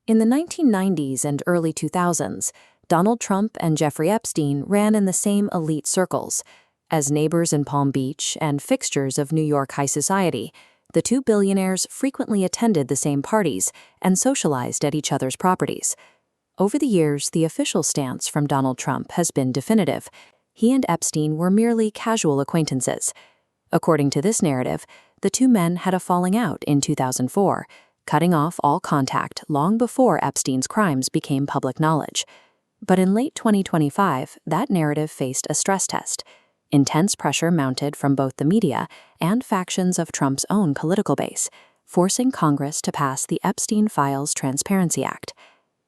In the 1990s and early 2000s, Donald Trump and Jeffrey Epstein ran in the same elite circles. As neighbors in Palm Beach and fixtures of New York high society, the two billionaires frequently attended the same parties and socialized at each other's properties. Over the years, the official stance from Donald Trump has been definitive. He and Epstein were merely casual acquaintances. According to this narrative, the two men had a falling out in 2004, cutting off all contact long before Epstein's crimes became public knowledge. But in late 2025, that narrative faced a stress test. Intense pressure mounted from both the media and factions of Trump's own political base, forcing Congress to pass the Epstein Files Transparency Act.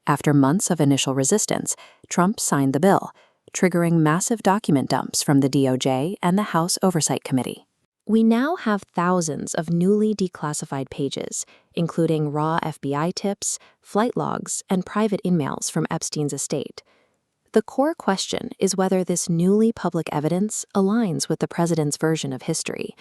After months of initial resistance, Trump signed the bill, triggering massive document dumps from the DOJ and the House Oversight Committee. We now have thousands of newly declassified pages, including raw FBI tips, flight logs, and private emails from Epstein's estate. The core question is whether this newly public evidence aligns with the president's version of history.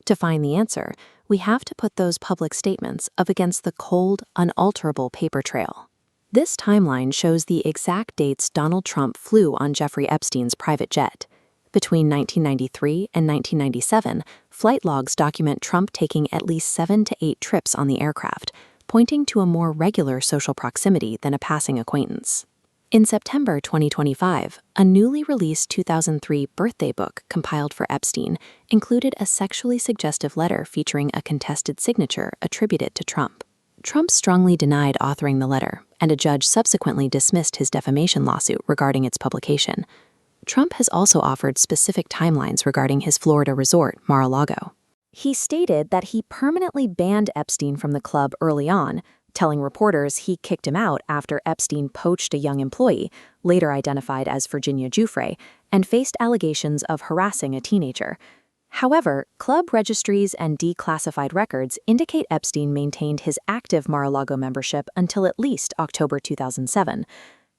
To find the answer, we have to put those public statements up against the cold, unalterable paper trail. This timeline shows the exact dates Donald Trump flew on Jeffrey Epstein's private jet. Between 1993 and 1997, flight logs document Trump taking at least 7 to 8 trips on the aircraft, pointing to a more regular social proximity than a passing acquaintance. In September 2025, a newly released 2003 birthday book compiled for Epstein included a sexually suggestive letter featuring a contested signature attributed to Trump. Trump strongly denied authoring the letter, and a judge subsequently dismissed his defamation lawsuit regarding its publication. Trump has also offered specific timelines regarding his Florida resort, Mar-a-Lago. He stated that he permanently banned Epstein from the club early on, telling reporters he kicked him out after Epstein poached a young employee, later identified as Virginia Giuffre, and faced allegations of harassing a teenager. However, club registries and declassified records indicate Epstein maintained his active Mar-a-Lago membership until at least October 2007.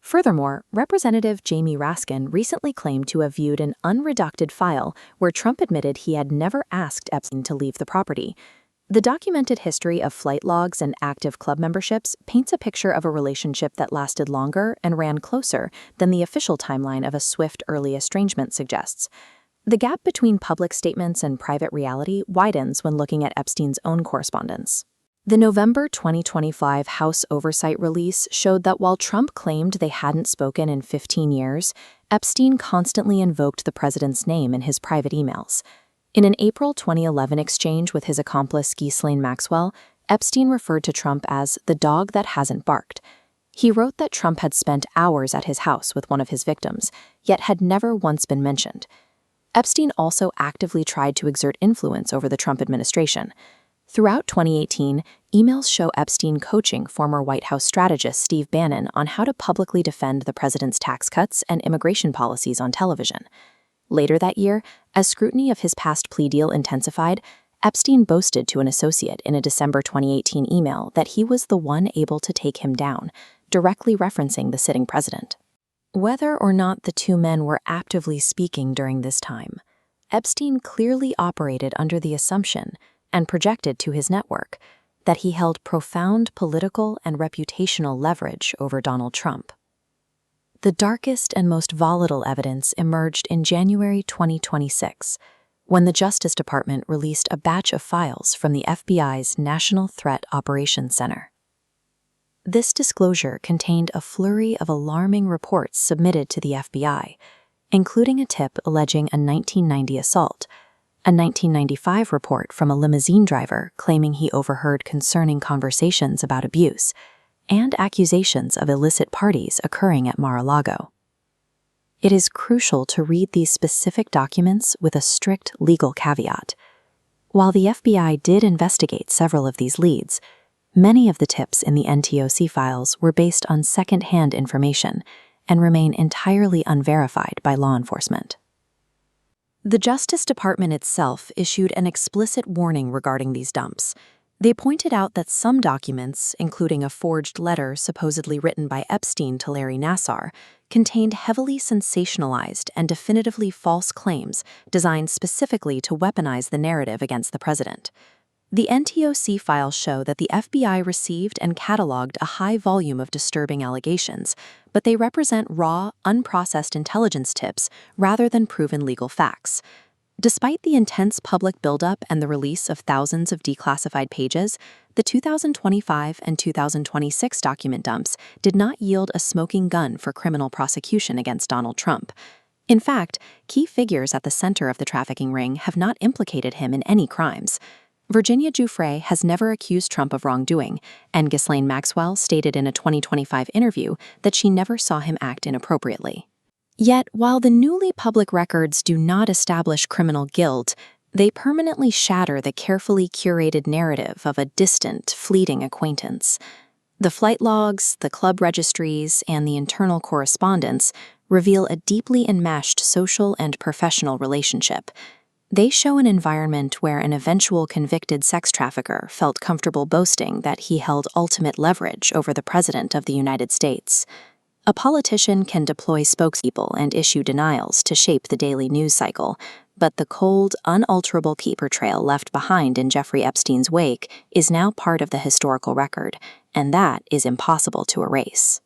Furthermore, Representative Jamie Raskin recently claimed to have viewed an unredacted file where Trump admitted he had never asked Epstein to leave the property. The documented history of flight logs and active club memberships paints a picture of a relationship that lasted longer and ran closer than the official timeline of a swift early estrangement suggests. The gap between public statements and private reality widens when looking at Epstein's own correspondence. The November 2025 House Oversight release showed that while Trump claimed they hadn't spoken in 15 years, Epstein constantly invoked the president's name in his private emails. In an April 2011 exchange with his accomplice Ghislaine Maxwell, Epstein referred to Trump as the dog that hasn't barked. He wrote that Trump had spent hours at his house with one of his victims, yet had never once been mentioned. Epstein also actively tried to exert influence over the Trump administration. Throughout 2018, emails show Epstein coaching former White House strategist Steve Bannon on how to publicly defend the president's tax cuts and immigration policies on television. Later that year, as scrutiny of his past plea deal intensified, Epstein boasted to an associate in a December 2018 email that he was the one able to take him down, directly referencing the sitting president. Whether or not the two men were actively speaking during this time, Epstein clearly operated under the assumption and projected to his network that he held profound political and reputational leverage over Donald Trump. The darkest and most volatile evidence emerged in January 2026, when the Justice Department released a batch of files from the FBI's National Threat Operations Center. This disclosure contained a flurry of alarming reports submitted to the FBI, including a tip alleging a 1990 assault, a 1995 report from a limousine driver claiming he overheard concerning conversations about abuse, and accusations of illicit parties occurring at Mar-a-Lago. It is crucial to read these specific documents with a strict legal caveat. While the FBI did investigate several of these leads, many of the tips in the NTOC files were based on second-hand information and remain entirely unverified by law enforcement. The Justice Department itself issued an explicit warning regarding these dumps. They pointed out that some documents, including a forged letter supposedly written by Epstein to Larry Nassar, contained heavily sensationalized and definitively false claims designed specifically to weaponize the narrative against the president. The NTOC files show that the FBI received and cataloged a high volume of disturbing allegations, but they represent raw, unprocessed intelligence tips rather than proven legal facts. Despite the intense public buildup and the release of thousands of declassified pages, the 2025 and 2026 document dumps did not yield a smoking gun for criminal prosecution against Donald Trump. In fact, key figures at the center of the trafficking ring have not implicated him in any crimes. Virginia Giuffre has never accused Trump of wrongdoing, and Ghislaine Maxwell stated in a 2025 interview that she never saw him act inappropriately. Yet, while the newly public records do not establish criminal guilt, they permanently shatter the carefully curated narrative of a distant, fleeting acquaintance. The flight logs, the club registries, and the internal correspondence reveal a deeply enmeshed social and professional relationship. They show an environment where an eventual convicted sex trafficker felt comfortable boasting that he held ultimate leverage over the President of the United States. A politician can deploy spokespeople and issue denials to shape the daily news cycle, but the cold, unalterable paper trail left behind in Jeffrey Epstein's wake is now part of the historical record, and that is impossible to erase.